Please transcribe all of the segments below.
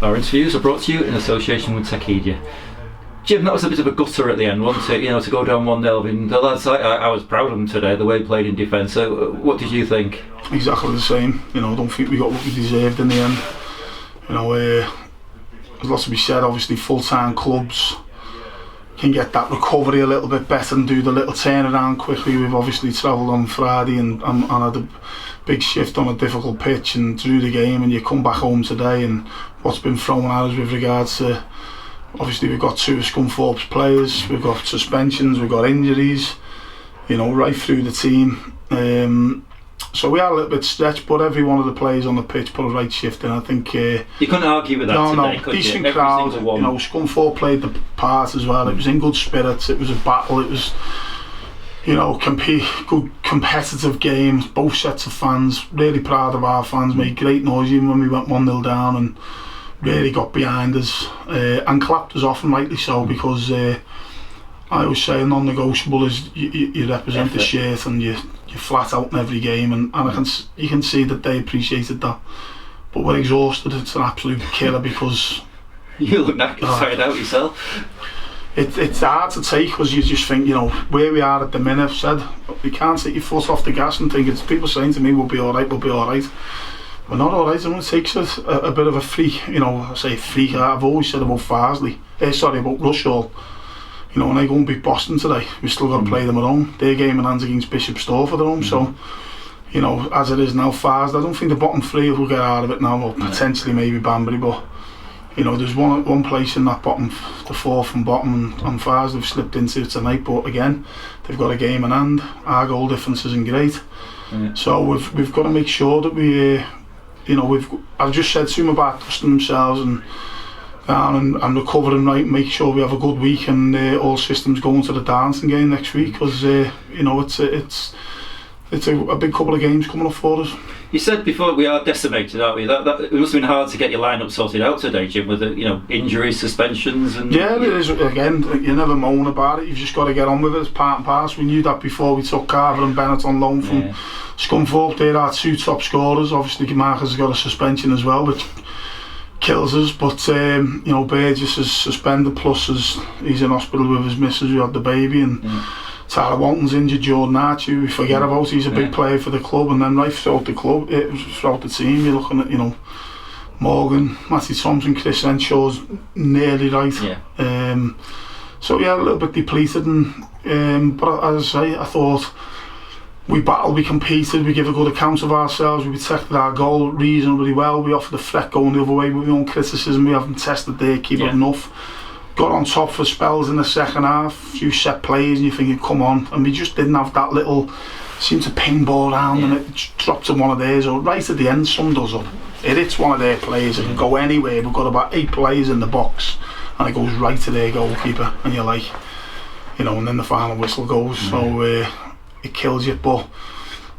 Our interviews are brought to you in association with Techidia. Jim, that was a bit of a gutter at the end, wasn't it? You know, to go down 1-0. I mean, the lads, I was proud of them today, the way they played in defence. So, what did you think? Exactly the same. You know, I don't think we got what we deserved in the end. You know, there's lots to be said. Obviously, full-time clubs can get that recovery a little bit better and do the little turnaround quickly. We've obviously travelled on Friday and had a big shift on a difficult pitch and drew the game, and you come back home today and what's been thrown at us with regards to, obviously we've got 2 of Scunthorpe's players, we've got suspensions, we've got injuries, you know, right through the team. So we are a little bit stretched, but every one of the players on the pitch put a right shift in. I think you couldn't argue with that today, could decent you? crowd. You know, Scunthorpe played the part as well. It was in good spirits. It was a battle. It was, you know, good competitive games. Both sets of fans. Really proud of our fans. Made great noise even when we went 1-0 down and really got behind us and clapped us off, and rightly so, because I always say a non-negotiable is you represent the shirt and you're flat out in every game, and you can see that they appreciated that. But we're exhausted. It's an absolute killer because you look knackered, tired out yourself. It's hard to take because you just think, you know, where we are at the minute. I've said you can't take your foot off the gas and think, it's people saying to me, we'll be alright, we're not alright. And it takes a bit of a freak, you know. I say freak, I've always said about about Rushall. You know, when I go and beat Boston today, we've still got to play them at home. Their game in hands against Bishop Stortford at home. So, you know, as it is now, Farsd, I don't think the bottom 3 will get out of it now, or potentially maybe Banbury, but you know, there's one place in that bottom, the 4th and bottom, and Farsd they've slipped into tonight. But again, they've got a game in hand. Our goal difference isn't great, so we've got to make sure that we, you know, I've just said to them about dusting themselves and down and recovering right, make sure we have a good week and all systems going to the Darlington game next week, because you know, it's a big couple of games coming up for us. You said before we are decimated, aren't we? That it must have been hard to get your lineup sorted out today, Jim, with the, you know, injuries, suspensions, and yeah, it is. Again, you never moan about it. You've just got to get on with it. It's part and parcel. We knew that before we took Carver and Bennett on loan from Scunthorpe. They're our 2 top scorers. Obviously, Marcus has got a suspension as well, which kills us. But you know, Burgess is suspended. Plus, he's in hospital with his missus who had the baby, and Tara Walton's injured. Jordan Archie, we forget about. He's a big player for the club, and then right throughout the club, throughout the team, you're looking at, you know, Morgan, Matthew Thompson, Chris Renshaw's nearly right. So yeah, a little bit depleted, and but as I say, I thought we battled, we competed, we gave a good account of ourselves, we protected our goal reasonably well. We offered a threat going the other way with our own criticism. We haven't tested their keeper enough. Got on top for spells in the second half, a few set plays, and you're thinking, come on. And we just didn't have that little, seemed to ping ball around and it just dropped to one of theirs, or right at the end, summed us up. It hits one of their players, it can go anywhere. We've got about 8 players in the box, and it goes right to their goalkeeper, and you're like, you know, and then the final whistle goes, so it kills you. But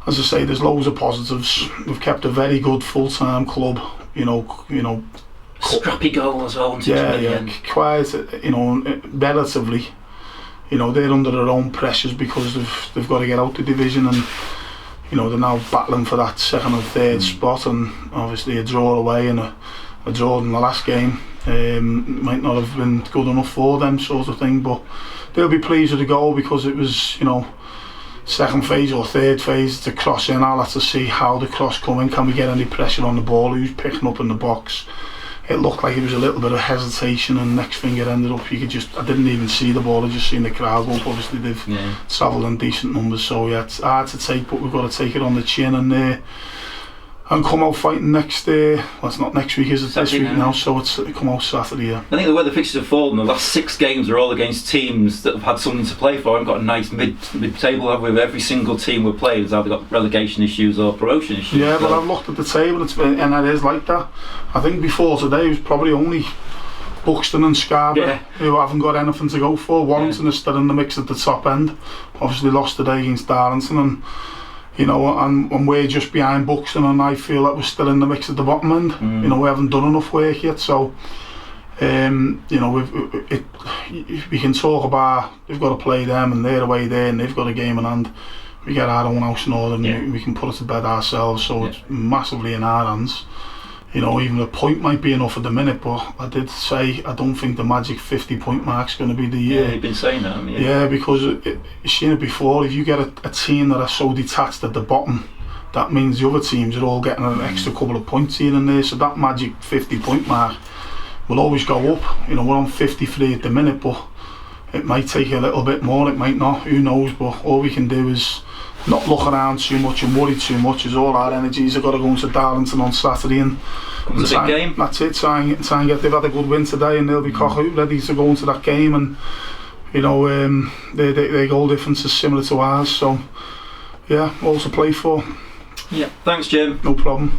as I say, there's loads of positives. We've kept a very good full-time club, you know, scrappy goal as well. Quite, you know, relatively. You know, they're under their own pressures because they've got to get out the division, and you know, they're now battling for that 2nd or 3rd spot, and obviously a draw away and a draw in the last game might not have been good enough for them, sort of thing. But they'll be pleased with the goal because it was, you know, 2nd phase or 3rd phase to cross in. I'll have to see how the cross coming. Can we get any pressure on the ball? Who's picking up in the box? It looked like it was a little bit of hesitation, and next thing it ended up, I didn't even see the ball, I just seen the crowd go up. Obviously they've travelled in decent numbers, so yeah, it's hard to take, but we've got to take it on the chin and come out fighting next, well, it's not next week, is it? This week now, so it's come out Saturday. I think the way the fixtures have fallen, the last 6 games are all against teams that have had something to play for and got a nice mid-table, have with every single team we've played has either got relegation issues or promotion issues. Yeah, but I've looked at the table, and it is like that. I think before today it was probably only Buxton and Scarborough who haven't got anything to go for. Warrington is still in the mix at the top end. Obviously lost today against Darlington, and you know, and we're just behind Buxton, and I feel that we're still in the mix at the bottom end. You know, we haven't done enough work yet, so you know, we can talk about we've got to play them and they're away there and they've got a game in hand. We get our own house in order and we can put it to bed ourselves, so it's massively in our hands. you know, even a point might be enough at the minute, but I did say I don't think the magic 50-point mark's going to be the year. Yeah, you've been saying that, haven't you? Yeah, because you've seen it before. If you get a team that are so detached at the bottom, that means the other teams are all getting an extra couple of points here and there. So that magic 50-point mark will always go up. You know, we're on 53 at the minute, but it might take a little bit more, it might not, who knows. But all we can do is not look around too much and worry too much, as all our energies have got to go into Darlington on Saturday and it's a big game. That's it, try and get, they've had a good win today and they'll be ready to go into that game, and you know, their goal difference is similar to ours, so yeah, all to play for. Yeah, thanks Jim. No problem.